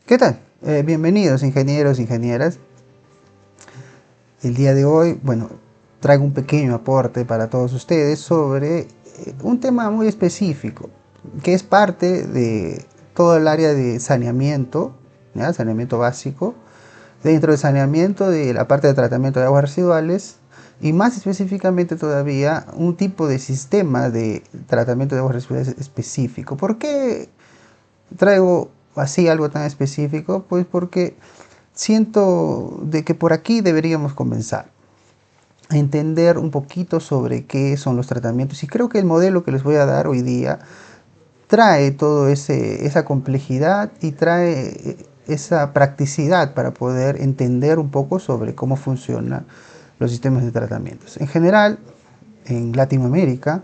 ¿Qué tal? Bienvenidos ingenieros, ingenieras. El día de hoy, bueno, traigo un pequeño aporte para todos ustedes sobre un tema muy específico, que es parte de todo el área de saneamiento, ¿ya? Saneamiento básico, dentro del saneamiento de la parte de tratamiento de aguas residuales y más específicamente todavía un tipo de sistema de tratamiento de aguas residuales específico. ¿Por qué traigo así algo tan específico? Pues porque siento de que por aquí deberíamos comenzar a entender un poquito sobre qué son los tratamientos, y creo que el modelo que les voy a dar hoy día trae todo esa complejidad y trae esa practicidad para poder entender un poco sobre cómo funcionan los sistemas de tratamientos. En general, en Latinoamérica,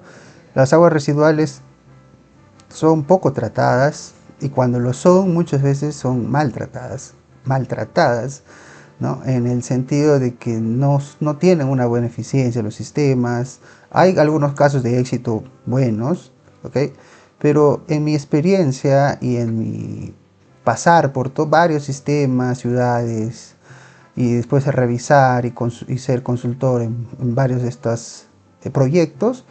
las aguas residuales son poco tratadas, y cuando lo son muchas veces son maltratadas, ¿no? En el sentido de que no tienen una buena eficiencia los sistemas. Hay algunos casos de éxito buenos, ¿ok? Pero en mi experiencia y en mi pasar por varios sistemas, ciudades, y después de revisar y ser consultor en varios de estos proyectos,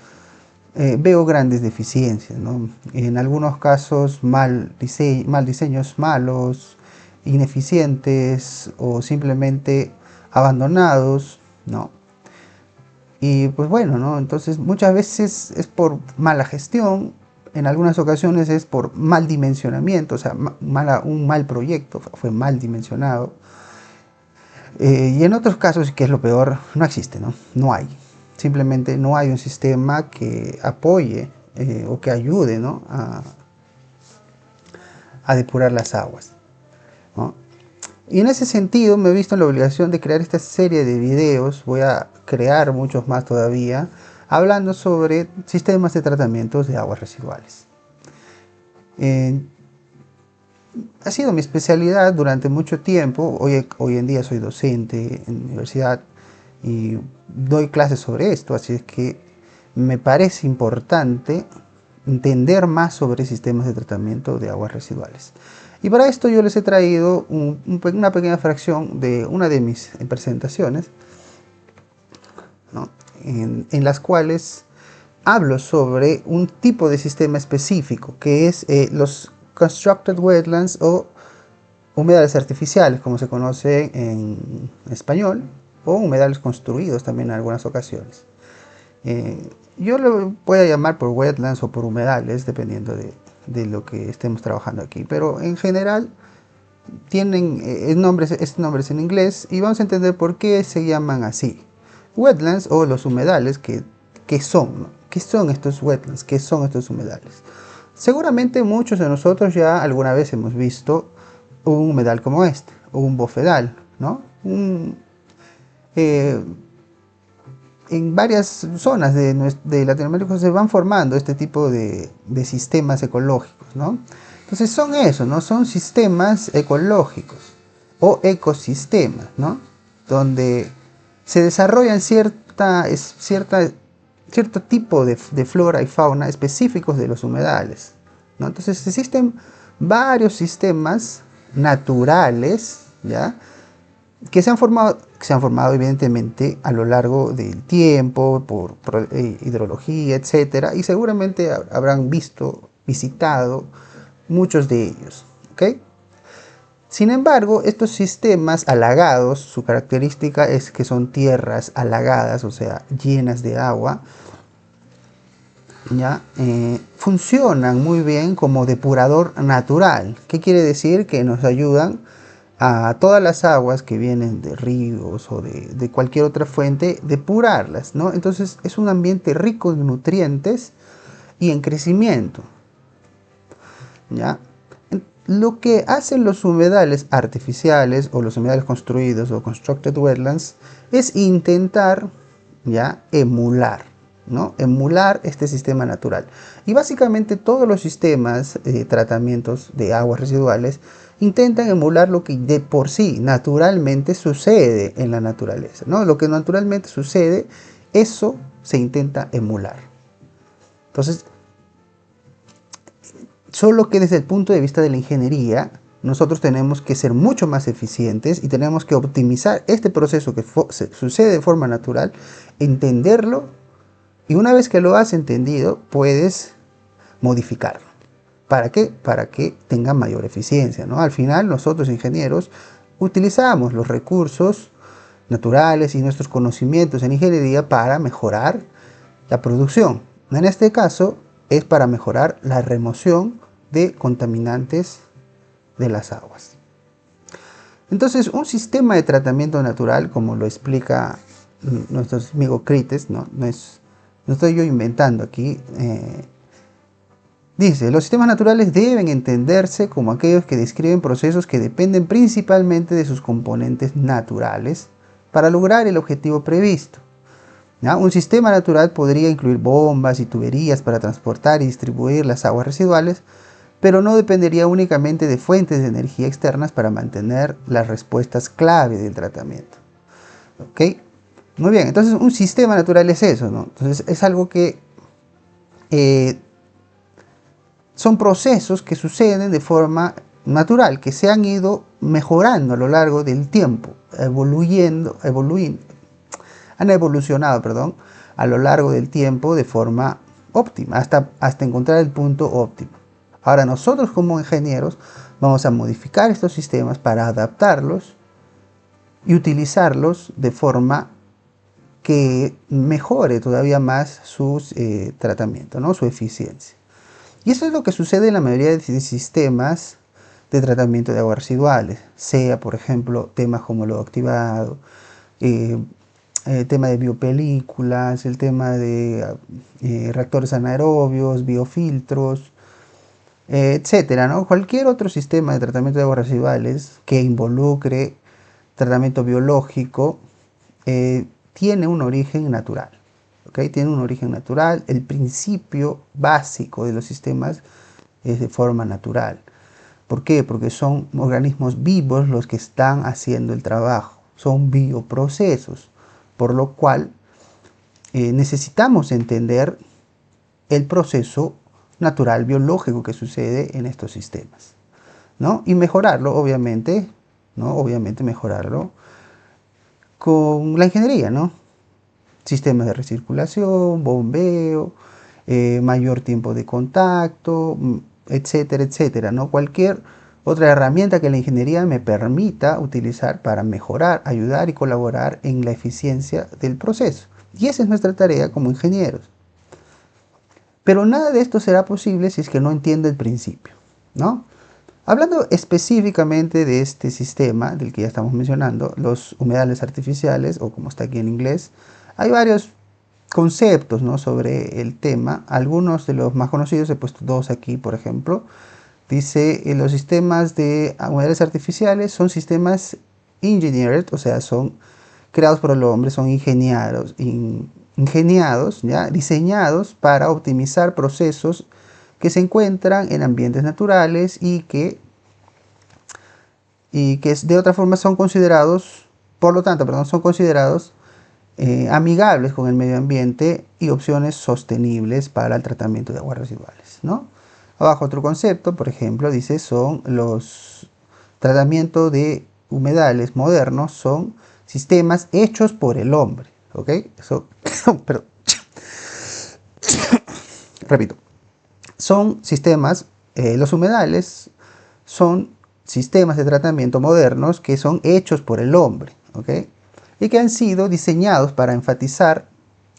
veo grandes deficiencias, ¿no? En algunos casos mal diseños malos, ineficientes o simplemente abandonados, ¿no? Y pues bueno, ¿no? Entonces muchas veces es por mala gestión, en algunas ocasiones es por mal dimensionamiento, o sea, un mal proyecto, fue mal dimensionado. Y en otros casos, que es lo peor, no existe, ¿no? No hay. Simplemente no hay un sistema que apoye o que ayude, ¿no? a depurar las aguas, ¿no? Y en ese sentido me he visto en la obligación de crear esta serie de videos. Voy a crear muchos más todavía, hablando sobre sistemas de tratamientos de aguas residuales. Eh, ha sido mi especialidad durante mucho tiempo. Hoy en día soy docente en la universidad y doy clases sobre esto, así es que me parece importante entender más sobre sistemas de tratamiento de aguas residuales. Y para esto yo les he traído una pequeña fracción de una de mis presentaciones, ¿no? en las cuales hablo sobre un tipo de sistema específico, que es los Constructed Wetlands o humedales artificiales, como se conoce en español, o humedales construidos también en algunas ocasiones. Yo lo voy a llamar por wetlands o por humedales, dependiendo de lo que estemos trabajando aquí, pero en general tienen nombres en inglés, y vamos a entender por qué se llaman así. Wetlands o los humedales, ¿qué son? ¿No? ¿Qué son estos wetlands? ¿Qué son estos humedales? Seguramente muchos de nosotros ya alguna vez hemos visto un humedal como este, o un bofedal, ¿no? Eh, en varias zonas de Latinoamérica se van formando este tipo de sistemas ecológicos, ¿no? Entonces son eso, ¿no? Son sistemas ecológicos o ecosistemas, ¿no? Donde se desarrollan cierto tipo de flora y fauna específicos de los humedales, ¿no? Entonces existen varios sistemas naturales, ¿ya? Que se han formado evidentemente a lo largo del tiempo, por hidrología, etcétera, y seguramente habrán visitado muchos de ellos, ¿ok? Sin embargo, estos sistemas halagados, su característica es que son tierras halagadas, o sea, llenas de agua, ¿ya? Funcionan muy bien como depurador natural. ¿Qué quiere decir? Que nos ayudan a todas las aguas que vienen de ríos o de cualquier otra fuente, depurarlas, ¿no? Entonces es un ambiente rico en nutrientes y en crecimiento, ¿ya? Lo que hacen los humedales artificiales o los humedales construidos o constructed wetlands es intentar, ¿ya?, emular, ¿no? Emular este sistema natural. Y básicamente todos los sistemas de tratamientos de aguas residuales intentan emular lo que de por sí naturalmente sucede en la naturaleza, ¿no? Lo que naturalmente sucede, eso se intenta emular. Entonces, solo que desde el punto de vista de la ingeniería, nosotros tenemos que ser mucho más eficientes y tenemos que optimizar este proceso que sucede de forma natural, entenderlo, y una vez que lo has entendido, puedes modificarlo. ¿Para qué? Para que tenga mayor eficiencia, ¿no? Al final, nosotros ingenieros utilizamos los recursos naturales y nuestros conocimientos en ingeniería para mejorar la producción. En este caso, es para mejorar la remoción de contaminantes de las aguas. Entonces, un sistema de tratamiento natural, como lo explica nuestro amigo Crites, no estoy yo inventando aquí, dice: los sistemas naturales deben entenderse como aquellos que describen procesos que dependen principalmente de sus componentes naturales para lograr el objetivo previsto. ¿Ya? Un sistema natural podría incluir bombas y tuberías para transportar y distribuir las aguas residuales, pero no dependería únicamente de fuentes de energía externas para mantener las respuestas clave del tratamiento. ¿Ok? Muy bien, entonces un sistema natural es eso, ¿no? Entonces es algo que son procesos que suceden de forma natural, que se han ido mejorando a lo largo del tiempo, han evolucionado, perdón, a lo largo del tiempo de forma óptima, hasta encontrar el punto óptimo. Ahora nosotros como ingenieros vamos a modificar estos sistemas para adaptarlos y utilizarlos de forma que mejore todavía más su tratamiento, ¿no? Su eficiencia. Y eso es lo que sucede en la mayoría de sistemas de tratamiento de aguas residuales, sea por ejemplo temas como lodo activado, el tema de biopelículas, el tema de reactores anaerobios, biofiltros, etcétera, ¿no? Cualquier otro sistema de tratamiento de aguas residuales que involucre tratamiento biológico tiene un origen natural. ¿Okay? Tiene un origen natural. El principio básico de los sistemas es de forma natural. ¿Por qué? Porque son organismos vivos los que están haciendo el trabajo. Son bioprocesos. Por lo cual necesitamos entender el proceso natural biológico que sucede en estos sistemas, ¿no? Y mejorarlo, obviamente, ¿no? Obviamente mejorarlo con la ingeniería, ¿no? Sistemas de recirculación, bombeo, mayor tiempo de contacto, etcétera, etcétera, ¿no? Cualquier otra herramienta que la ingeniería me permita utilizar para mejorar, ayudar y colaborar en la eficiencia del proceso. Y esa es nuestra tarea como ingenieros. Pero nada de esto será posible si es que no entiendo el principio, ¿no? Hablando específicamente de este sistema del que ya estamos mencionando, los humedales artificiales, o como está aquí en inglés, hay varios conceptos, ¿no? Sobre el tema. Algunos de los más conocidos, he puesto dos aquí, por ejemplo. Dice, los sistemas de humedales artificiales son sistemas engineered, o sea, son creados por el hombre, son ingeniados, ¿ya? Diseñados para optimizar procesos que se encuentran en ambientes naturales y que de otra forma son considerados, por lo tanto, perdón, son considerados amigables con el medio ambiente y opciones sostenibles para el tratamiento de aguas residuales, ¿no? Abajo otro concepto, por ejemplo, dice, son los tratamientos de humedales modernos, son sistemas hechos por el hombre, ¿ok? Eso, perdón, repito, son sistemas, los humedales son sistemas de tratamiento modernos que son hechos por el hombre, ¿ok? Y que han sido diseñados para enfatizar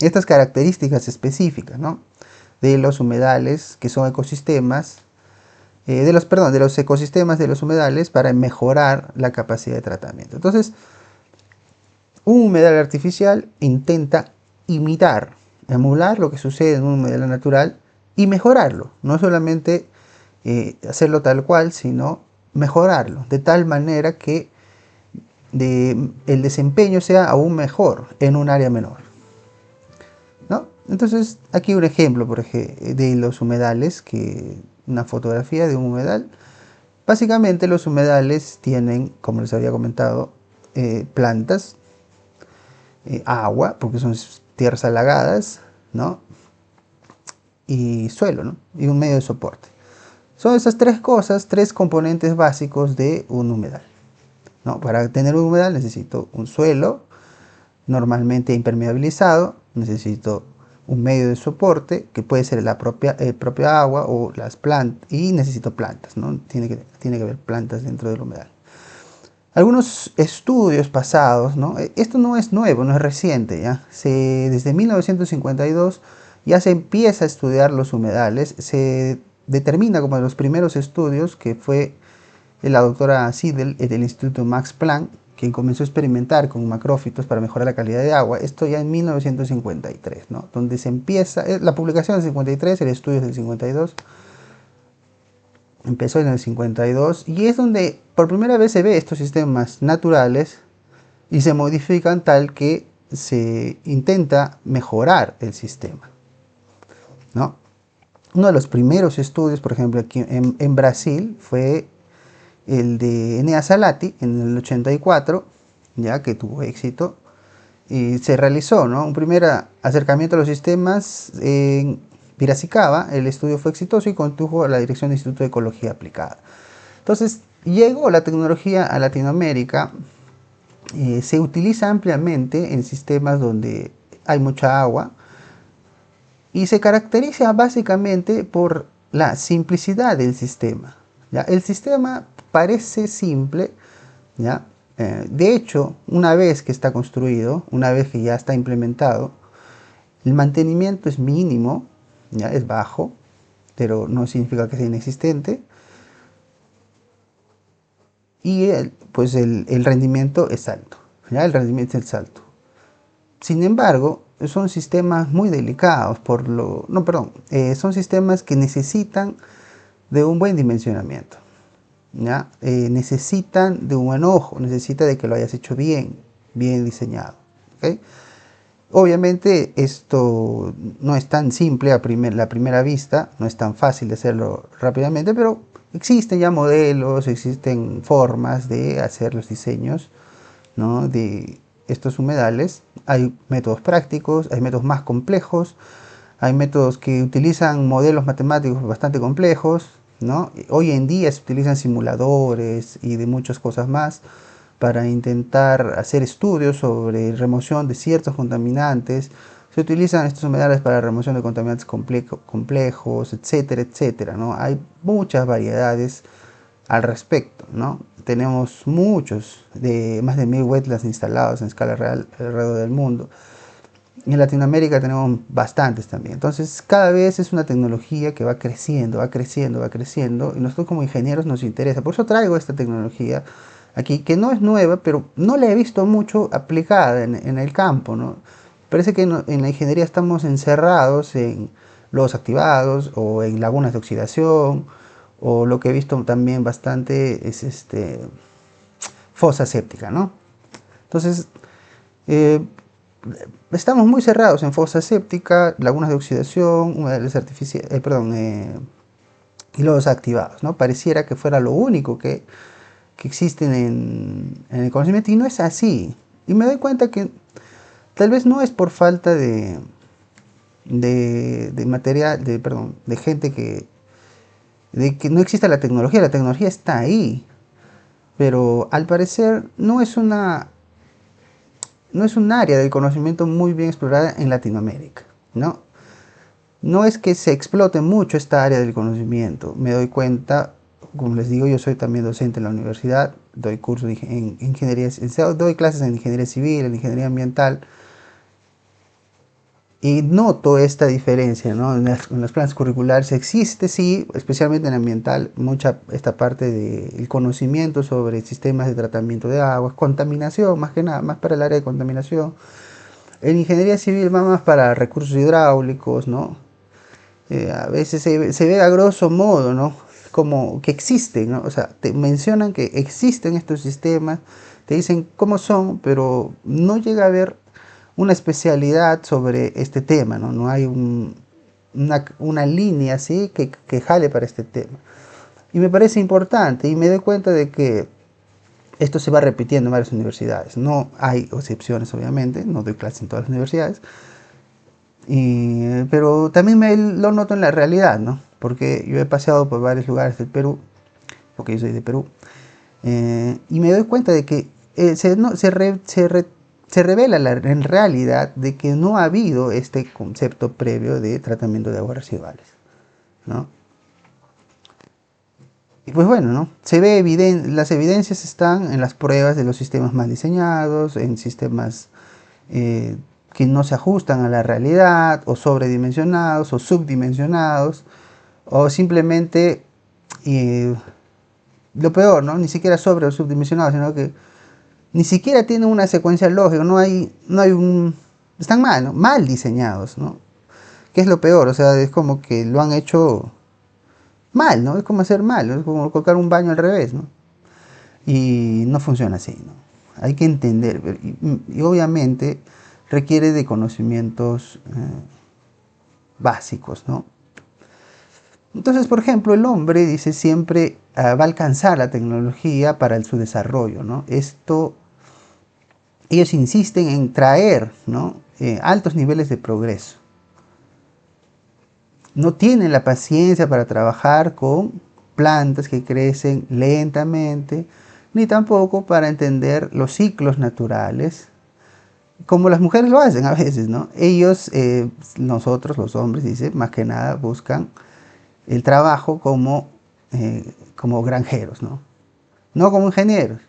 estas características específicas, ¿no? De los humedales, que son ecosistemas, de los ecosistemas de los humedales para mejorar la capacidad de tratamiento. Entonces, un humedal artificial intenta imitar, emular lo que sucede en un humedal natural y mejorarlo, no solamente hacerlo tal cual, sino mejorarlo de tal manera que el desempeño sea aún mejor en un área menor, ¿no? Entonces aquí un ejemplo de los humedales, una fotografía de un humedal. Básicamente los humedales tienen, como les había comentado, plantas, agua, porque son tierras halagadas, ¿no? Y suelo, ¿no? Y un medio de soporte. Son esas tres cosas, tres componentes básicos de un humedal, ¿no? Para tener un humedal necesito un suelo, normalmente impermeabilizado, necesito un medio de soporte, que puede ser la propia agua o las plantas, y necesito plantas, ¿no? Tiene que haber plantas dentro del humedal. Algunos estudios pasados, ¿no? Esto no es nuevo, no es reciente, ¿ya? Desde 1952 ya se empieza a estudiar los humedales, se determina como de los primeros estudios que fue la doctora Seidel del Instituto Max Planck, quien comenzó a experimentar con macrófitos para mejorar la calidad de agua, esto ya en 1953, ¿no? Donde se empieza, la publicación del 53, el estudio es del 52, empezó en el 52 y es donde por primera vez se ve estos sistemas naturales y se modifican tal que se intenta mejorar el sistema, ¿no? Uno de los primeros estudios, por ejemplo, aquí en Brasil fue el de Enea Salati en el 84, ya que tuvo éxito, y se realizó, ¿no?, un primer acercamiento a los sistemas en Piracicaba. El estudio fue exitoso y condujo a la dirección del Instituto de Ecología Aplicada. Entonces, llegó la tecnología a Latinoamérica, se utiliza ampliamente en sistemas donde hay mucha agua y se caracteriza básicamente por la simplicidad del sistema, ¿ya? El sistema parece simple, ¿ya? De hecho, una vez que está construido, una vez que ya está implementado, el mantenimiento es mínimo, ¿ya? Es bajo, pero no significa que sea inexistente. Y pues el rendimiento es alto, ¿ya? El rendimiento es alto. Sin embargo, son sistemas muy delicados, son sistemas que necesitan de un buen dimensionamiento, ¿ya? Necesitan de un buen ojo, necesita de que lo hayas hecho bien, bien diseñado, ¿okay? Obviamente esto no es tan simple a la primera vista, no es tan fácil de hacerlo rápidamente, pero existen ya modelos, existen formas de hacer los diseños, ¿no?, de estos humedales. Hay métodos prácticos, hay métodos más complejos, hay métodos que utilizan modelos matemáticos bastante complejos, ¿no? Hoy en día se utilizan simuladores y de muchas cosas más para intentar hacer estudios sobre remoción de ciertos contaminantes. Se utilizan estos humedales para remoción de contaminantes complejos, etcétera, etcétera, ¿no? Hay muchas variedades al respecto, ¿no? Tenemos más de 1000 wetlands instalados en escala real alrededor del mundo. Y en Latinoamérica tenemos bastantes también. Entonces, cada vez es una tecnología que va creciendo, va creciendo, va creciendo. Y nosotros como ingenieros nos interesa. Por eso traigo esta tecnología aquí, que no es nueva, pero no la he visto mucho aplicada en el campo, ¿no? Parece que en la ingeniería estamos encerrados en lodos activados o en lagunas de oxidación, o lo que he visto también bastante es fosa séptica, ¿no? Entonces, estamos muy cerrados en fosa séptica, lagunas de oxidación, humedales artificiales, y lodos activados, ¿no? Pareciera que fuera lo único que existen en el conocimiento, y no es así. Y me doy cuenta que tal vez no es por falta de material, de gente de que no exista la tecnología está ahí, pero al parecer no es un área del conocimiento muy bien explorada en Latinoamérica, ¿no? No es que se explote mucho esta área del conocimiento. Me doy cuenta, como les digo, yo soy también docente en la universidad, doy cursos en ingeniería, doy clases en ingeniería civil, en ingeniería ambiental, y noto esta diferencia, ¿no? En los planes curriculares existe, sí, especialmente en ambiental, esta parte del conocimiento sobre sistemas de tratamiento de aguas, contaminación, más que nada, más para el área de contaminación. En ingeniería civil va más para recursos hidráulicos, ¿no? A veces se ve a grosso modo, ¿no?, como que existen, ¿no? O sea, te mencionan que existen estos sistemas, te dicen cómo son, pero no llega a haber una especialidad sobre este tema, ¿no? No hay una línea así que jale para este tema. Y me parece importante, y me doy cuenta de que esto se va repitiendo en varias universidades. No hay excepciones, obviamente, no doy clases en todas las universidades, pero también lo noto en la realidad, ¿no? porque yo he paseado por varios lugares del Perú, porque yo soy de Perú, y me doy cuenta de que se revela en realidad de que no ha habido este concepto previo de tratamiento de aguas residuales, ¿no? Y pues bueno, ¿no? Las evidencias están en las pruebas de los sistemas mal diseñados, en sistemas eh, que no se ajustan a la realidad, o sobredimensionados, o subdimensionados, o simplemente, eh, lo peor, ¿no? Ni siquiera sobre o subdimensionados, sino que ni siquiera tienen una secuencia lógica, están mal, ¿no? Mal diseñados, ¿no? ¿Qué es lo peor? O sea, es como que lo han hecho mal, ¿no? Es como hacer mal, ¿no? Es como colocar un baño al revés, ¿no? Y no funciona así, ¿no? Hay que entender, y obviamente requiere de conocimientos básicos, ¿no? Entonces, por ejemplo, el hombre dice siempre va a alcanzar la tecnología para su desarrollo, ¿no? Ellos insisten en traer, ¿no? Altos niveles de progreso. No tienen la paciencia para trabajar con plantas que crecen lentamente, ni tampoco para entender los ciclos naturales, como las mujeres lo hacen a veces, ¿no? Ellos, nosotros los hombres, dice, más que nada buscan el trabajo como granjeros, ¿no? No como ingenieros.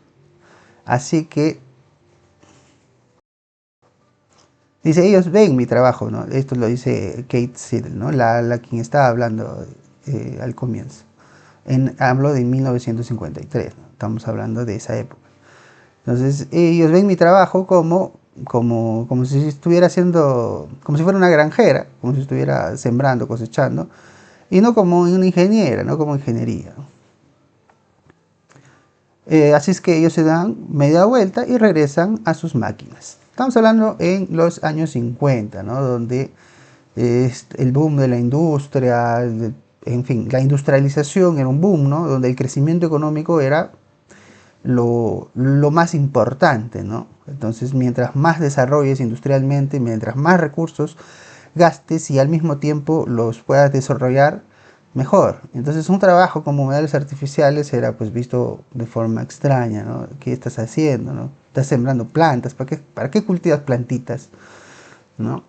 Así que, dice, ellos ven mi trabajo, ¿no? Esto lo dice Kate Siddle, ¿no? La quien estaba hablando al comienzo. Hablo de 1953, ¿no? Estamos hablando de esa época. Entonces, ellos ven mi trabajo como si estuviera haciendo, como si fuera una granjera, como si estuviera sembrando, cosechando, y no como una ingeniera, no como ingeniería. Así es que ellos se dan media vuelta y regresan a sus máquinas. Estamos hablando en los años 50, ¿no? Donde el boom de la industria, en fin, la industrialización era un boom, ¿no? Donde el crecimiento económico era lo más importante, ¿no? Entonces, mientras más desarrolles industrialmente, mientras más recursos gastes y al mismo tiempo los puedas desarrollar, mejor. Entonces, un trabajo como humedales artificiales era pues visto de forma extraña, ¿no? ¿Qué estás haciendo, no? Estás sembrando plantas, para qué cultivas plantitas, ¿no?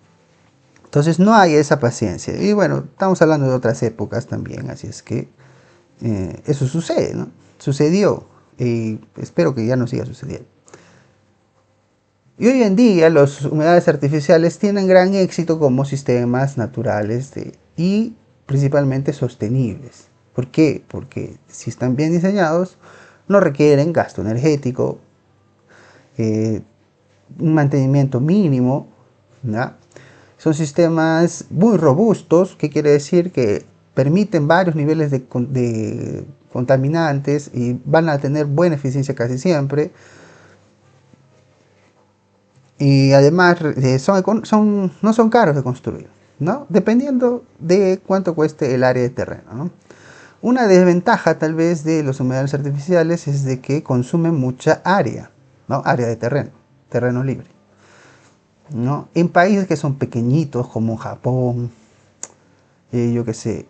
Entonces, no hay esa paciencia. Y bueno, estamos hablando de otras épocas también, así es que eso sucede, ¿no? Sucedió y espero que ya no siga sucediendo. Y hoy en día los humedales artificiales tienen gran éxito como sistemas naturales y principalmente sostenibles. ¿Por qué? Porque si están bien diseñados, no requieren gasto energético, eh, un mantenimiento mínimo, ¿no? Son sistemas muy robustos, que quiere decir que permiten varios niveles de contaminantes y van a tener buena eficiencia casi siempre. Y además no son caros de construir, ¿no? Dependiendo de cuánto cueste el área de terreno, ¿no? Una desventaja tal vez de los humedales artificiales es de que consumen mucha área, ¿no? Área de terreno, terreno libre, ¿no? En países que son pequeñitos como Japón, yo qué sé,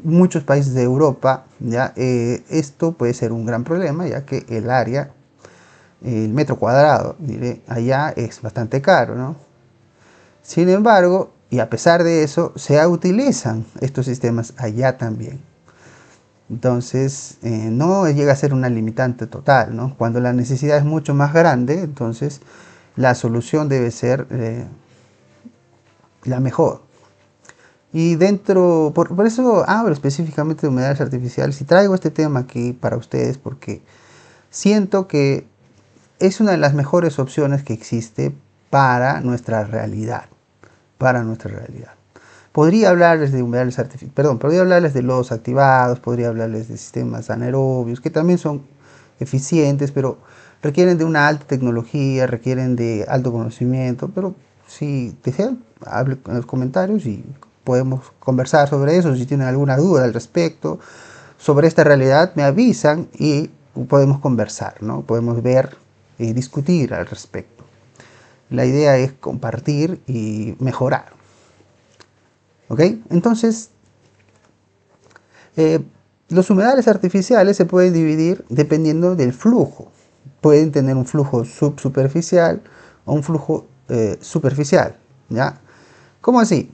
muchos países de Europa, ¿ya? Esto puede ser un gran problema, ya que el metro cuadrado, diré, allá es bastante caro, ¿no? Sin embargo, y a pesar de eso, se utilizan estos sistemas allá también. Entonces, no llega a ser una limitante total, ¿no? Cuando la necesidad es mucho más grande, entonces la solución debe ser la mejor. Y por eso hablo específicamente de humedales artificiales y traigo este tema aquí para ustedes porque siento que es una de las mejores opciones que existe para nuestra realidad. Para nuestra realidad. Podría hablarles de humedales artificiales, perdón, podría hablarles de lodos activados, podría hablarles de sistemas anaerobios, que también son eficientes, pero requieren de una alta tecnología, requieren de alto conocimiento, pero si desean, hable en los comentarios y podemos conversar sobre eso. Si tienen alguna duda al respecto, sobre esta realidad, me avisan y podemos conversar, ¿no? Podemos ver y discutir al respecto. La idea es compartir y mejorar. ¿Ok? Entonces, Eh, los humedales artificiales se pueden dividir dependiendo del flujo. Pueden tener un flujo subsuperficial o un flujo superficial, ¿ya? ¿Cómo así?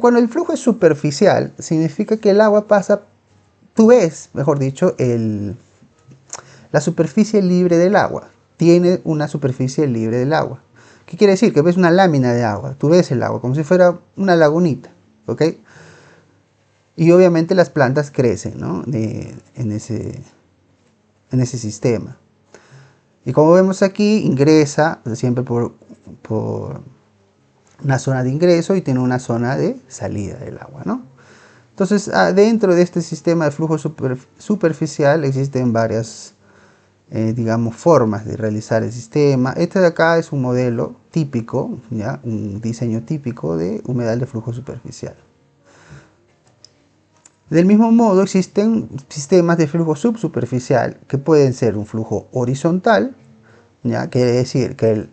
Cuando el flujo es superficial, significa que el agua pasa, tú ves, mejor dicho, la superficie libre del agua. Tiene una superficie libre del agua. ¿Qué quiere decir? Que ves una lámina de agua. Tú ves el agua como si fuera una lagunita, ¿ok? Y obviamente las plantas crecen, ¿no? en ese sistema. Y como vemos aquí, ingresa siempre por una zona de ingreso y tiene una zona de salida del agua, ¿no? Entonces, dentro de este sistema de flujo superficial existen varias, digamos, formas de realizar el sistema. Este de acá es un modelo típico, ¿ya? Un diseño típico de humedal de flujo superficial. Del mismo modo, existen sistemas de flujo subsuperficial que pueden ser un flujo horizontal, ¿ya? Quiere decir que el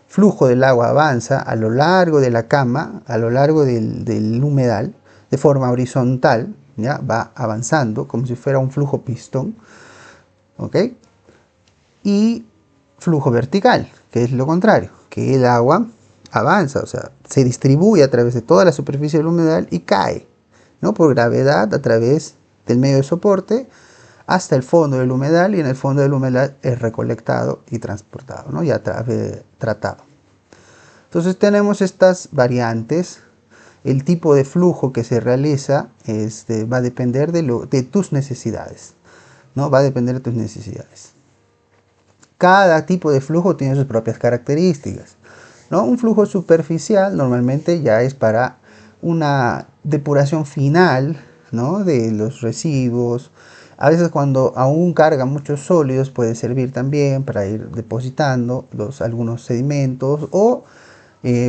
flujo del agua avanza a lo largo de la cama, a lo largo del humedal, de forma horizontal, ¿ya? Va avanzando como si fuera un flujo pistón, ¿ok? Y flujo vertical, que es lo contrario, que el agua avanza, o sea, se distribuye a través de toda la superficie del humedal y cae, ¿no? Por gravedad a través del medio de soporte hasta el fondo del humedal, y en el fondo del humedal es recolectado y transportado, ¿no? Ya tratado. Entonces tenemos estas variantes. El tipo de flujo que se realiza va a depender de tus necesidades, ¿no? Va a depender de tus necesidades. Cada tipo de flujo tiene sus propias características, ¿no? Un flujo superficial normalmente ya es para una depuración final, ¿no? De los residuos. A veces cuando aún carga muchos sólidos puede servir también para ir depositando algunos sedimentos, o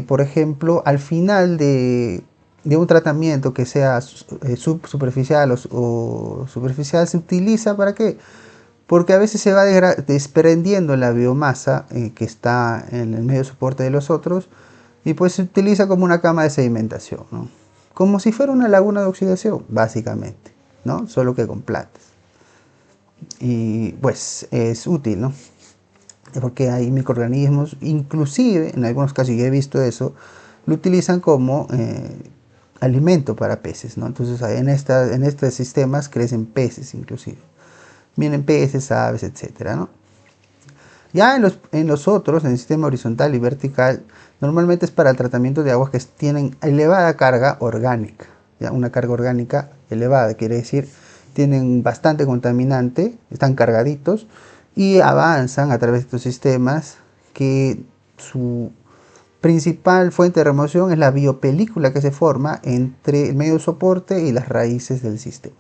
por ejemplo al final de un tratamiento que sea subsuperficial o superficial, se utiliza ¿para qué? Porque a veces se va desprendiendo la biomasa que está en el medio de soporte de los otros, y pues se utiliza como una cama de sedimentación, ¿no? Como si fuera una laguna de oxidación, básicamente, ¿no? Solo que con plantas. Y pues es útil, ¿no? Porque hay microorganismos, inclusive en algunos casos, yo he visto eso, lo utilizan como alimento para peces, ¿no? Entonces en estos sistemas crecen peces inclusive. Vienen peces, aves, etcétera, ¿no? Ya en los otros, en el sistema horizontal y vertical, normalmente es para el tratamiento de aguas que tienen elevada carga orgánica. ¿Ya? Una carga orgánica elevada, quiere decir, tienen bastante contaminante, están cargaditos y avanzan a través de estos sistemas, que su principal fuente de remoción es la biopelícula que se forma entre el medio de soporte y las raíces del sistema.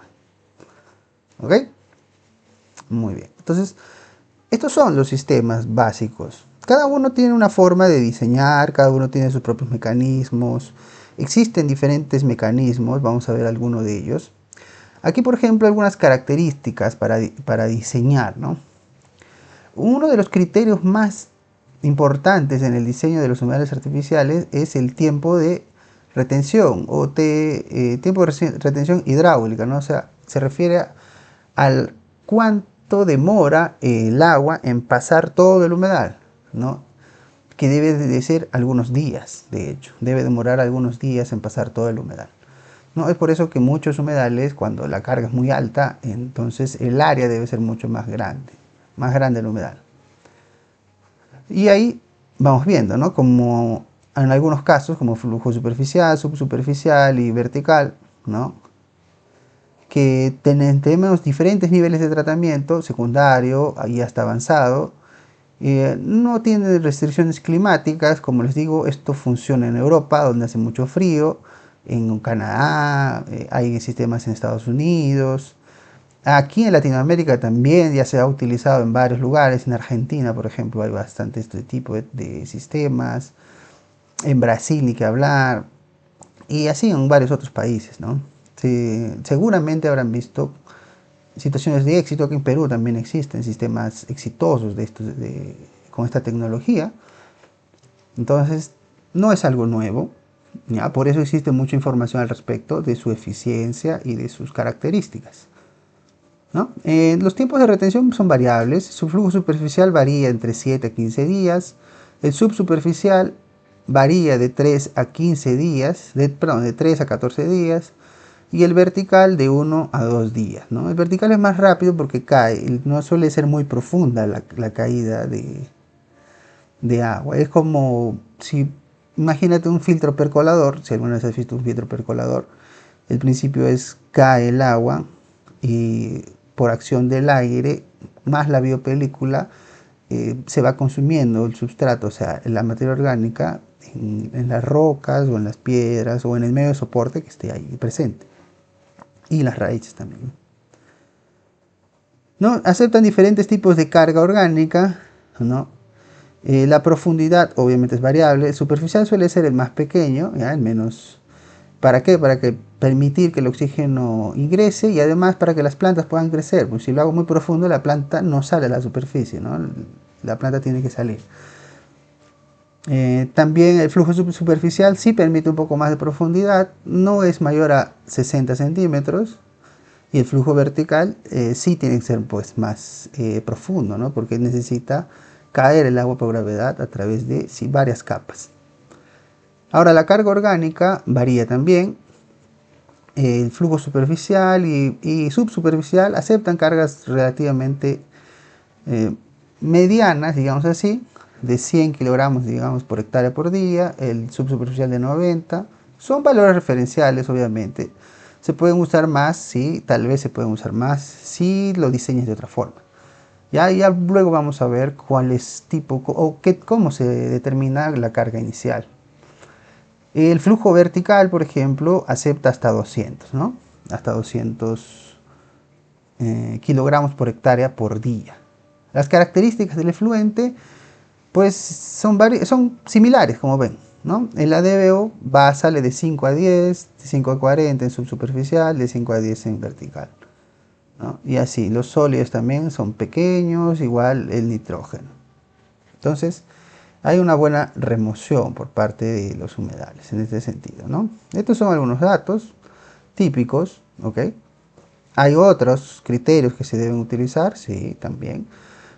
¿Ok? Muy bien. Entonces, estos son los sistemas básicos. Cada uno tiene una forma de diseñar, cada uno tiene sus propios mecanismos. Existen diferentes mecanismos, vamos a ver algunos de ellos. Aquí, por ejemplo, algunas características para diseñar, ¿no? Uno de los criterios más importantes en el diseño de los humedales artificiales es el tiempo de retención o tiempo de retención hidráulica, ¿no? O sea, se refiere al cuánto demora el agua en pasar todo el humedal, ¿no? Que debe de ser algunos días, de hecho, debe demorar algunos días en pasar todo el humedal. No, es por eso que muchos humedales, cuando la carga es muy alta, entonces el área debe ser mucho más grande el humedal. Y ahí vamos viendo, ¿no? Como en algunos casos, como flujo superficial, subsuperficial y vertical, ¿no? Que tenemos diferentes niveles de tratamiento, secundario y hasta avanzado. No tiene restricciones climáticas, como les digo, esto funciona en Europa, donde hace mucho frío, en Canadá, hay sistemas en Estados Unidos. Aquí en Latinoamérica también ya se ha utilizado en varios lugares. En Argentina, por ejemplo, hay bastante este tipo de sistemas. En Brasil, ni que hablar. Y así en varios otros países, ¿no? Seguramente habrán visto situaciones de éxito. Aquí en Perú también existen sistemas exitosos con esta tecnología. Entonces, no es algo nuevo. ¿ya? Por eso existe mucha información al respecto de su eficiencia y de sus características, ¿no? Los tiempos de retención son variables. Su flujo superficial varía entre 7 a 15 días. El subsuperficial varía de 3 a 15 días, perdón, de 3 a 14 días. Y el vertical de 1 a 2 días, ¿no? El vertical es más rápido porque cae, no suele ser muy profunda la caída de agua. Es como si, imagínate un filtro percolador, si alguna vez has visto un filtro percolador, el principio es cae el agua y por acción del aire más la biopelícula se va consumiendo el sustrato, o sea, la materia orgánica en las rocas o en las piedras o en el medio de soporte que esté ahí presente. Y las raíces también, ¿no? Aceptan diferentes tipos de carga orgánica, ¿no? La profundidad obviamente es variable. El superficial suele ser el más pequeño, ¿ya? El menos. ¿Para qué? Para que permitir que el oxígeno ingrese y además para que las plantas puedan crecer. Pues si lo hago muy profundo, la planta no sale a la superficie, ¿no? La planta tiene que salir. También el flujo superficial sí permite un poco más de profundidad, no es mayor a 60 centímetros. Y el flujo vertical sí tiene que ser pues más profundo, ¿no? Porque necesita caer el agua por gravedad a través de varias capas. Ahora la carga orgánica varía también. El flujo superficial y subsuperficial aceptan cargas relativamente medianas, digamos así, de 100 kilogramos digamos, por hectárea por día, el subsuperficial de 90. Son valores referenciales, obviamente. Se pueden usar más, sí, tal vez se pueden usar más si lo diseñas de otra forma. Ya luego vamos a ver cuál es tipo o cómo se determina la carga inicial. El flujo vertical, por ejemplo, acepta hasta 200, ¿no? Hasta 200 kilogramos por hectárea por día. Las características del efluente, pues son similares, como ven, ¿no? El ADBO sale de 5 a 10, de 5 a 40 en subsuperficial, de 5 a 10 en vertical, ¿no? Y así, los sólidos también son pequeños, igual el nitrógeno. Entonces, hay una buena remoción por parte de los humedales en este sentido, ¿no? Estos son algunos datos típicos, ¿ok? Hay otros criterios que se deben utilizar, sí, también.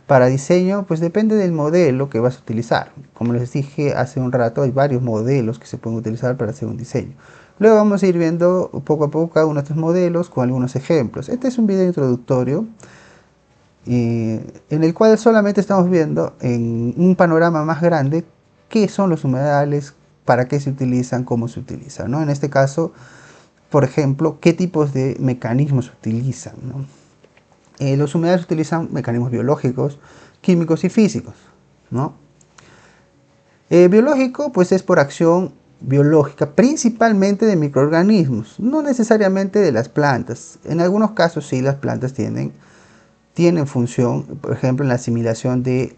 Para diseño, pues depende del modelo que vas a utilizar. Como les dije hace un rato, hay varios modelos que se pueden utilizar para hacer un diseño. Luego vamos a ir viendo poco a poco cada uno de estos modelos con algunos ejemplos. Este es un video introductorio en el cual solamente estamos viendo en un panorama más grande qué son los humedales, para qué se utilizan, cómo se utilizan, ¿no? En este caso, por ejemplo, qué tipos de mecanismos se utilizan, ¿no? Los humedales utilizan mecanismos biológicos, químicos y físicos, ¿no? Biológico, pues es por acción biológica, principalmente de microorganismos, no necesariamente de las plantas. En algunos casos sí, las plantas tienen función, por ejemplo, en la asimilación de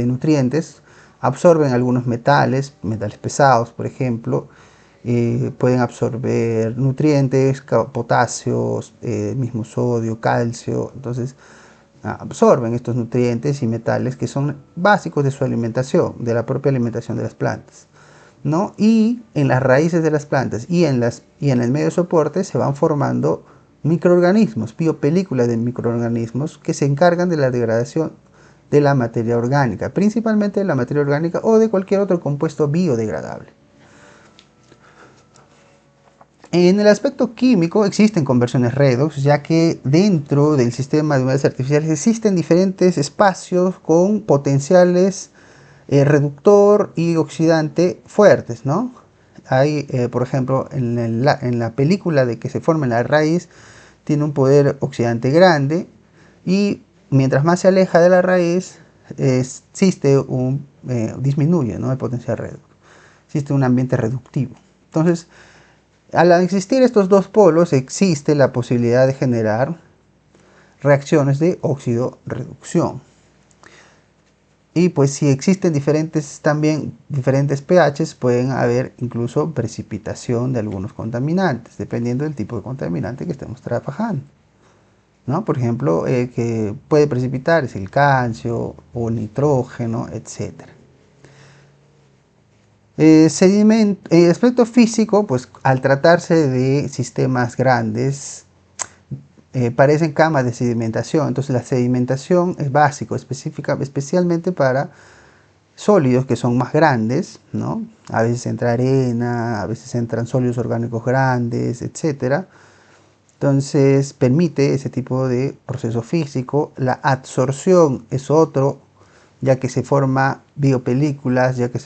nutrientes, absorben algunos metales pesados, por ejemplo, pueden absorber nutrientes, potasio, mismo sodio, calcio, entonces absorben estos nutrientes y metales que son básicos de su alimentación, de la propia alimentación de las plantas, ¿no? Y en las raíces de las plantas y en el medio de soporte se van formando microorganismos, biopelículas de microorganismos que se encargan de la degradación de la materia orgánica, principalmente de la materia orgánica o de cualquier otro compuesto biodegradable. En el aspecto químico existen conversiones redox, ya que dentro del sistema de humedales artificiales existen diferentes espacios con potenciales reductor y oxidante fuertes, ¿no? Hay, por ejemplo, en la película de que se forma en la raíz, tiene un poder oxidante grande y mientras más se aleja de la raíz, disminuye, ¿no? El potencial redox. Existe un ambiente reductivo. Entonces, al existir estos dos polos, existe la posibilidad de generar reacciones de óxido-reducción. Y pues si existen diferentes pHs, pueden haber incluso precipitación de algunos contaminantes, dependiendo del tipo de contaminante que estemos trabajando, ¿no? Por ejemplo, que puede precipitar es el calcio o nitrógeno, etc. Aspecto físico, pues al tratarse de sistemas grandes, parecen camas de sedimentación. Entonces la sedimentación es básico, especialmente para sólidos que son más grandes, ¿no? A veces entra arena, a veces entran sólidos orgánicos grandes, etcétera. Entonces permite ese tipo de proceso físico. La absorción es otro, ya que se forma biopelículas, ya que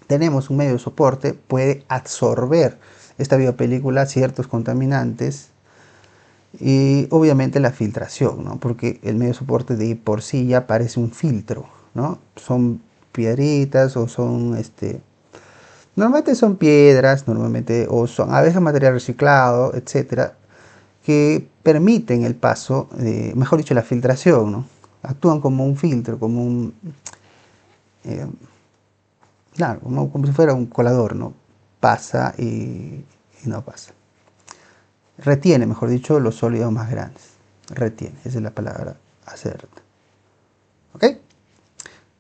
tenemos un medio de soporte, puede absorber esta biopelícula ciertos contaminantes. Y obviamente la filtración, ¿no? Porque el medio de soporte de por sí ya parece un filtro, ¿no? Son piedritas o son normalmente son piedras, normalmente o son a veces material reciclado, etcétera, que permiten el paso, mejor dicho, la filtración, ¿no? Actúan como un filtro, como un, eh, claro, como si fuera un colador, ¿no? Pasa y no pasa. Retiene, mejor dicho, los sólidos más grandes. Retiene, esa es la palabra acerta. ¿Ok?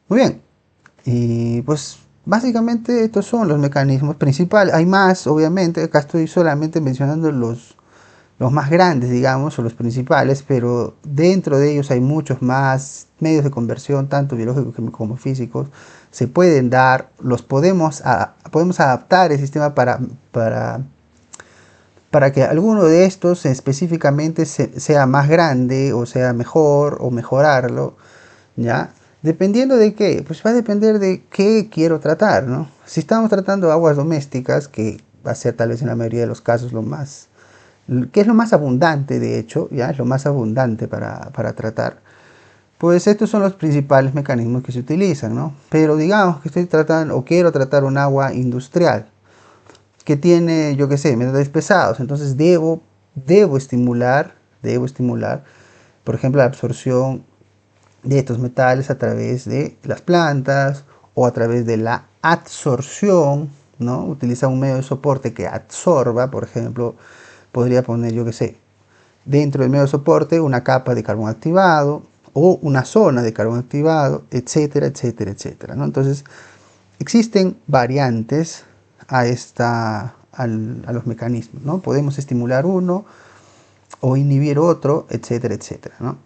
Muy bien. Y pues básicamente estos son los mecanismos principales. Hay más, obviamente, acá estoy solamente mencionando los más grandes, digamos, o los principales, pero dentro de ellos hay muchos más medios de conversión, tanto biológicos como físicos. Se pueden dar, podemos adaptar el sistema para que alguno de estos específicamente sea más grande o sea mejor o mejorarlo, ¿ya? Dependiendo de qué, pues va a depender de qué quiero tratar, ¿no? Si estamos tratando aguas domésticas, que va a ser tal vez en la mayoría de los casos que es lo más abundante de hecho, ya es lo más abundante para tratar, pues estos son los principales mecanismos que se utilizan, ¿no? Pero digamos que estoy tratando o quiero tratar un agua industrial, que tiene, yo qué sé, metales pesados. Entonces debo estimular, por ejemplo, la absorción de estos metales a través de las plantas o a través de la adsorción, ¿no? Utiliza un medio de soporte que absorba, por ejemplo, podría poner, yo qué sé, dentro del medio de soporte una capa de carbón activado o una zona de carbón activado, etcétera, etcétera, etcétera, ¿no? Entonces, existen variantes a los mecanismos, ¿no? Podemos estimular uno o inhibir otro, etcétera, etcétera, ¿no?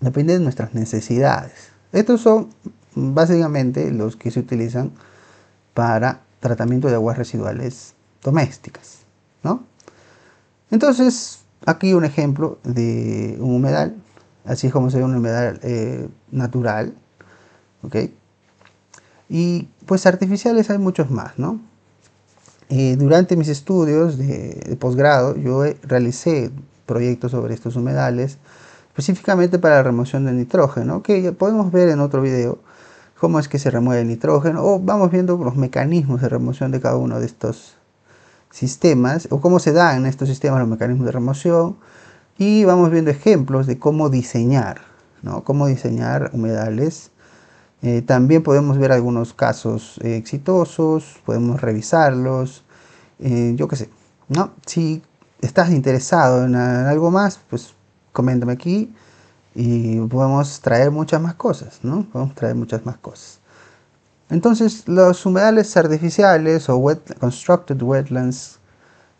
Depende de nuestras necesidades. Estos son básicamente los que se utilizan para tratamiento de aguas residuales domésticas, ¿no? Entonces, aquí un ejemplo de un humedal, así es como se ve un humedal natural, ¿ok? Y pues artificiales hay muchos más, ¿no? Durante mis estudios de posgrado, yo realicé proyectos sobre estos humedales, específicamente para la remoción de nitrógeno, que ya podemos ver en otro video cómo es que se remueve el nitrógeno, o vamos viendo los mecanismos de remoción de cada uno de estos sistemas, o cómo se dan en estos sistemas los mecanismos de remoción, y vamos viendo ejemplos de cómo diseñar, ¿no? Cómo diseñar humedales. También podemos ver algunos casos exitosos, podemos revisarlos, yo qué sé, ¿no? Si estás interesado en algo más, pues coméntame aquí y podemos traer muchas más cosas, ¿no? Podemos traer muchas más cosas. Entonces, los humedales artificiales o constructed wetlands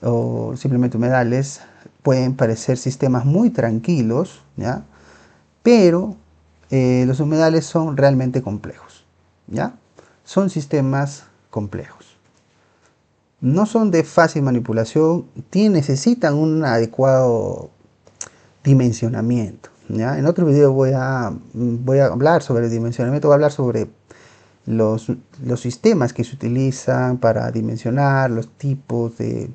o simplemente humedales pueden parecer sistemas muy tranquilos, ¿ya? Pero los humedales son realmente complejos, ¿ya? Son sistemas complejos. No son de fácil manipulación, necesitan un adecuado dimensionamiento, ¿ya? En otro video voy a hablar sobre el dimensionamiento, voy a hablar sobre los, los sistemas que se utilizan para dimensionar, los tipos de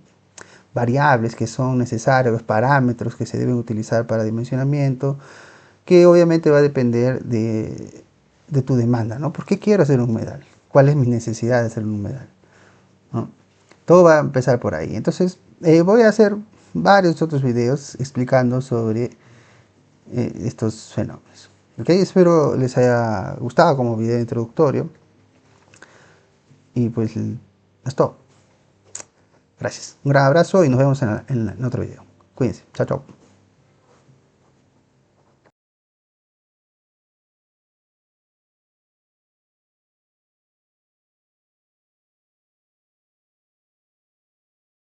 variables que son necesarios, los parámetros que se deben utilizar para dimensionamiento, que obviamente va a depender de tu demanda, ¿no? ¿Por qué quiero hacer un humedal? ¿Cuál es mi necesidad de hacer un humedal? ¿No? Todo va a empezar por ahí. Entonces, voy a hacer varios otros videos explicando sobre estos fenómenos. ¿Ok? Espero les haya gustado como video introductorio. Y pues es todo. Gracias. Un gran abrazo y nos vemos en otro video. Cuídense. Chao, chao.